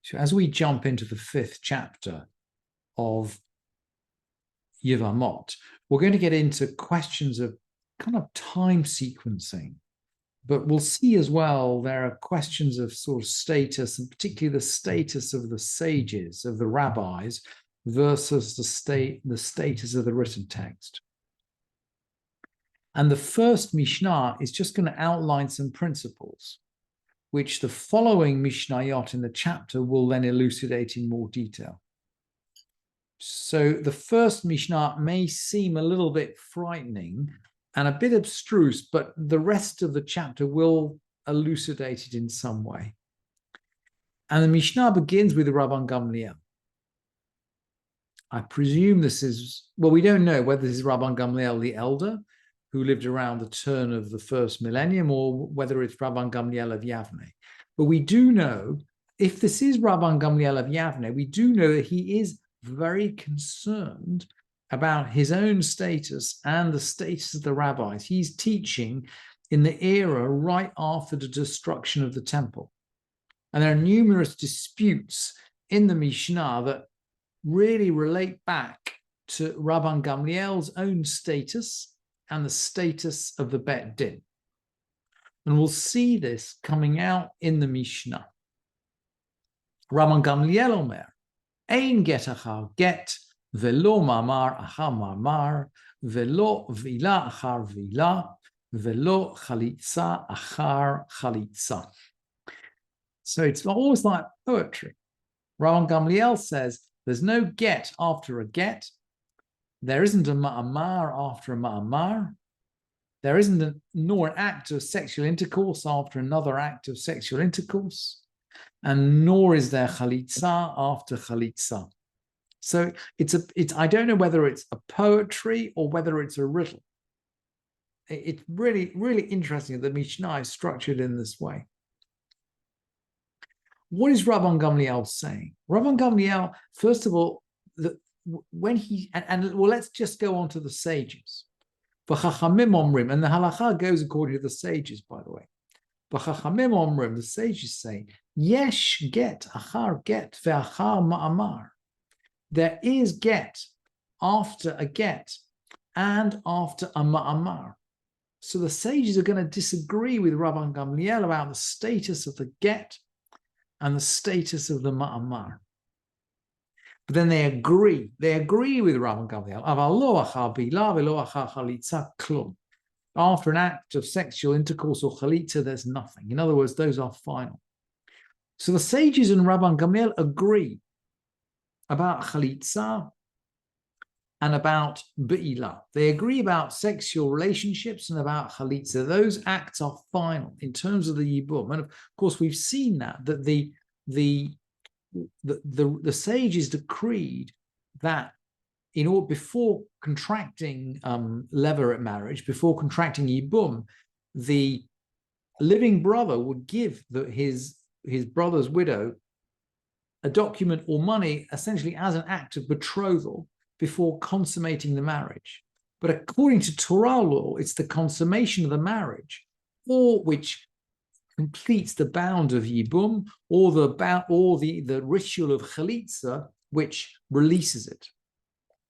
So as we jump into the 5th chapter of Yevamot, we're going to get into questions of kind of time sequencing. But we'll see as well, there are questions of sort of status, and particularly the status of the sages, of the rabbis, versus the status of the written text. And the first Mishnah is just going to outline some principles, which the following Mishnayot in the chapter will then elucidate in more detail. So the first Mishnah may seem a little bit frightening and a bit abstruse, but the rest of the chapter will elucidate it in some way. And the Mishnah begins with Rabban Gamliel. I presume this is, well, we don't know whether this is Rabban Gamliel the elder, who lived around the turn of the first millennium, or whether it's Rabban Gamliel of Yavne. But we do know, if this is Rabban Gamliel of Yavne, we do know that he is very concerned about his own status and the status of the rabbis. He's teaching in the era right after the destruction of the temple. And there are numerous disputes in the Mishnah that really relate back to Rabban Gamliel's own status and the status of the Bet Din. And we'll see this coming out in the Mishnah. Rabban Gamliel Omer, Ein get achar get, velo mamar achar mamar, velo vila achar vila, velo chalitza achar chalitza. So it's always like poetry. Rabban Gamliel says there's no get after a get. There isn't a ma'amar after a ma'amar. There isn't nor an act of sexual intercourse after another act of sexual intercourse. And nor is there chalitza after chalitza. So it's I don't know whether it's a poetry or whether it's a riddle. It's really, really interesting that the Mishnah is structured in this way. What is Rabban Gamliel saying? Rabban Gamliel, first of all, when he, well, let's just go on to the sages. V'chachamim omrim, and the halacha goes according to the sages, by the way. V'chachamim omrim, the sages say, yesh get, achar get, ve'achar ma'amar. There is get after a get and after a ma'amar. So the sages are going to disagree with Rabban Gamliel about the status of the get and the status of the ma'amar. But then they agree. They agree with Rabban Gamliel. After an act of sexual intercourse or chalitza, there's nothing. In other words, those are final. So the sages and Rabban Gamliel agree about chalitza and about be'ilah. They agree about sexual relationships and about chalitza. Those acts are final in terms of the yibum. And of course, we've seen that the sages decreed that before contracting levirate marriage, before contracting yibum, the living brother would give his brother's widow a document or money, essentially as an act of betrothal, before consummating the marriage. But according to Torah law, it's the consummation of the marriage, or which completes the bound of yibum, or the ritual of chalitza, which releases it.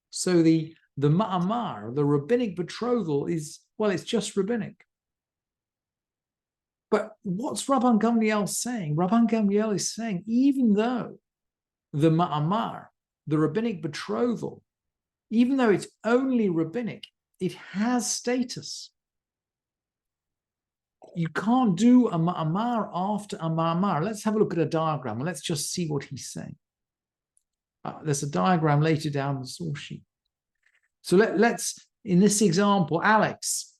So the ma'amar, the rabbinic betrothal, is, well, it's just rabbinic. But what's Rabban Gamliel saying? Rabban Gamliel is saying, even though the ma'amar, the rabbinic betrothal, even though it's only rabbinic, it has status. You can't do a ma'amar after a ma'amar. Let's have a look at a diagram and let's just see what he's saying. There's a diagram later down the source sheet. So let's, in this example, Alex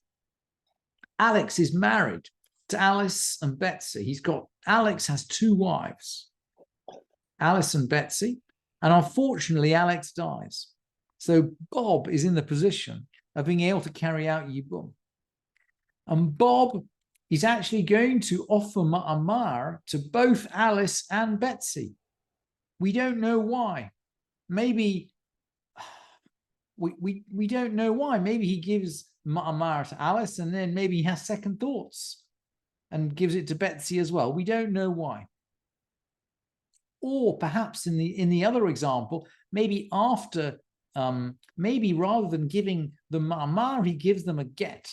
is married to Alice and Betsy. Alex has 2 wives, Alice and Betsy, and unfortunately Alex dies. So Bob is in the position of being able to carry out yibum. And Bob is actually going to offer ma'amar to both Alice and Betsy. We don't know why. Maybe we don't know why. Maybe he gives ma'amar to Alice and then maybe he has second thoughts and gives it to Betsy as well. We don't know why. Or perhaps in the other example, maybe after, maybe rather than giving the ma'amar, he gives them a get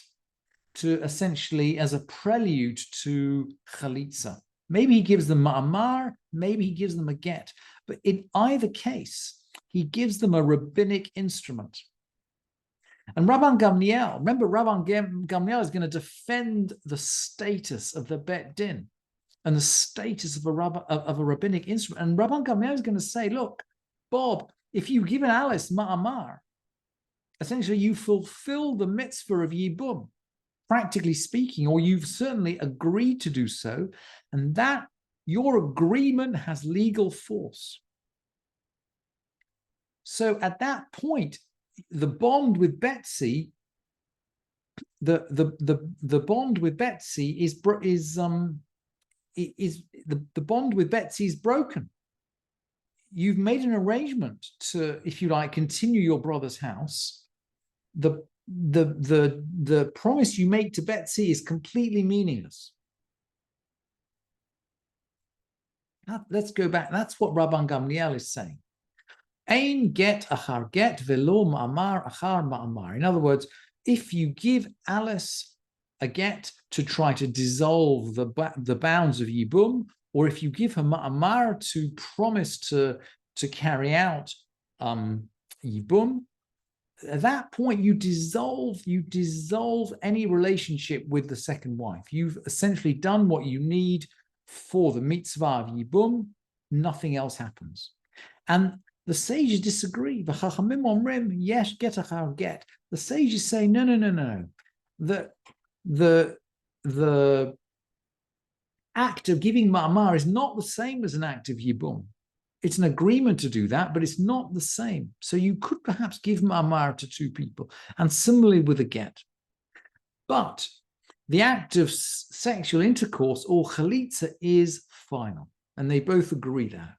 to essentially as a prelude to chalitza. Maybe he gives them ma'amar, maybe he gives them a get. But in either case, he gives them a rabbinic instrument. And Rabban Gamliel, remember, Rabban Gamliel is going to defend the status of the Bet Din and the status of a rabbinic instrument. And Rabban Gamliel is going to say, look, Bob, if you give an Alice ma'amar, essentially you fulfill the mitzvah of Yibum, practically speaking, or you've certainly agreed to do so, and that your agreement has legal force. So at that point, the bond with Betsy, the bond with Betsy is the bond with Betsy is broken. You've made an arrangement to, if you like, continue your brother's house. The promise you make to Betsy is completely meaningless. Let's go back. That's what Rabban Gamliel is saying. Ein get achar get velo ma'amar achar ma'amar. In other words, if you give Alice a get to try to dissolve the bounds of Yibum, or if you give her ma'amar to promise to carry out Yibum, at that point you dissolve any relationship with the second wife. You've essentially done what you need for the mitzvah of Yibum. Nothing else happens. And the sages disagree. The Chachamim omrim yesh get achar get. The sages say no. The act of giving ma'amar is not the same as an act of Yibum. It's an agreement to do that, but it's not the same. So you could perhaps give ma'amar to two people, and similarly with a get. But the act of sexual intercourse or chalitza is final, and they both agree that.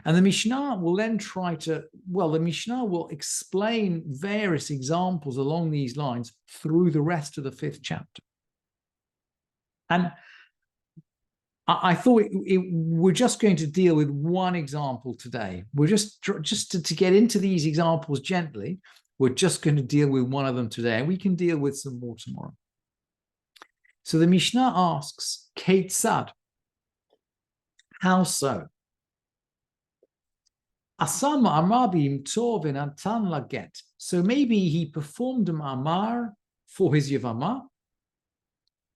And the Mishnah will then the Mishnah will explain various examples along these lines through the rest of the 5th chapter. And I thought we're just going to deal with one example today. We're just to get into these examples gently, we're just going to deal with one of them today, and we can deal with some more tomorrow. So the Mishnah asks, Keitzad, how so? So maybe he performed a ma'amar for his Yevamot,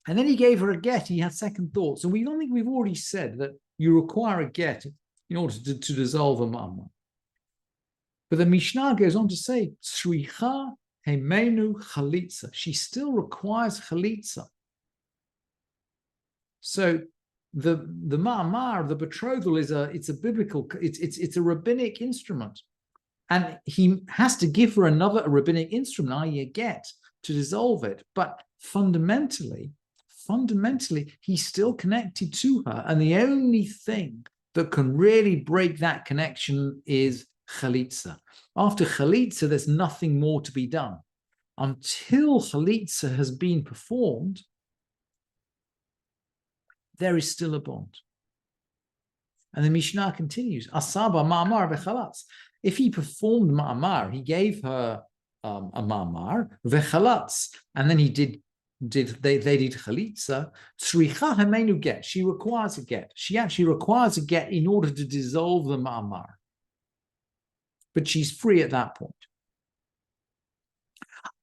and then he gave her a get. He had second thoughts. And I think we've already said that you require a get in order to dissolve a ma'amar. But the Mishnah goes on to say, Tzricha hemenu chalitza. She still requires chalitza. So the ma'amar, the betrothal, it's a rabbinic instrument, and he has to give her a rabbinic instrument, i.e. a get, to dissolve it. But fundamentally, he's still connected to her, and the only thing that can really break that connection is chalitza. After chalitza, there's nothing more to be done. Until chalitza has been performed, there is still a bond. And the Mishnah continues, Asaba ma'amar v'chalatz. If he performed ma'amar, he gave her a ma'amar v'chalatz, and then they did chalitza, tzricha hamenu get. She requires a get. She actually requires a get in order to dissolve the ma'amar. But she's free at that point.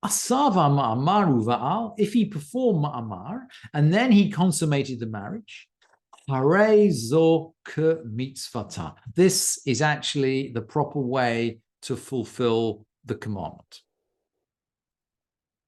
Asava ma'amaru va'al, if he performed ma'amar and then he consummated the marriage, harei zo ke mitzvata. This is actually the proper way to fulfill the commandment.